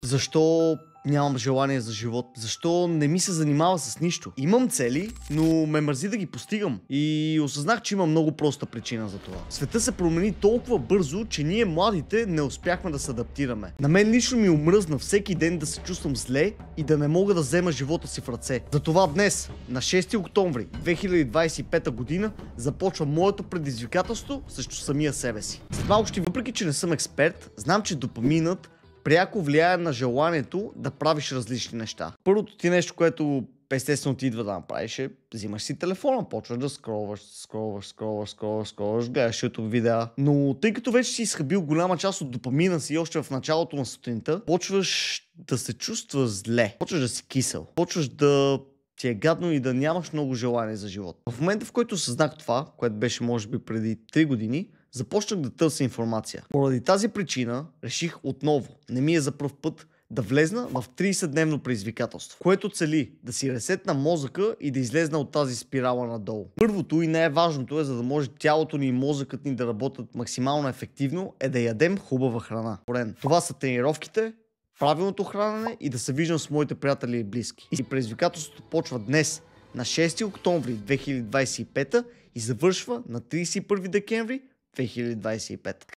Защо нямам желание за живот? Защо не ми се занимава с нищо? Имам цели, но ме мързи да ги постигам. И осъзнах, че има много проста причина за това. Света се промени толкова бързо, че ние младите не успяхме да се адаптираме. На мен лично ми омръзна всеки ден да се чувствам зле и да не мога да взема живота си в ръце. Затова днес, на 6 октомври 2025 година, започва моето предизвикателство срещу самия себе си. След малко ще, въпреки че не съм експерт, знам, че допаминът пряко влияе на желанието да правиш различни неща. Първото ти нещо, което естествено ти идва да направиш, е взимаш си телефона, почваш да скролваш, гледаш YouTube видеа. Но тъй като вече си изхабил голяма част от допамина си още в началото на сутринта, почваш да се чувстваш зле, почваш да си кисел, почваш да ти е гадно и да нямаш много желание за живот. В момента, в който съзнах това, което беше може би преди 3 години, започнах да търся информация. Поради тази причина реших отново, не ми е за пръв път, да влезна в 30-дневно предизвикателство, което цели да си ресетна мозъка и да излезна от тази спирала надолу. Първото и най-важното е, за да може тялото ни и мозъкът ни да работят максимално ефективно, е да ядем хубава храна. Това са тренировките, правилното хранене и да се виждам с моите приятели и близки. И предизвикателството почва днес, на 6 октомври 2025 и завършва на 31 декември 2025.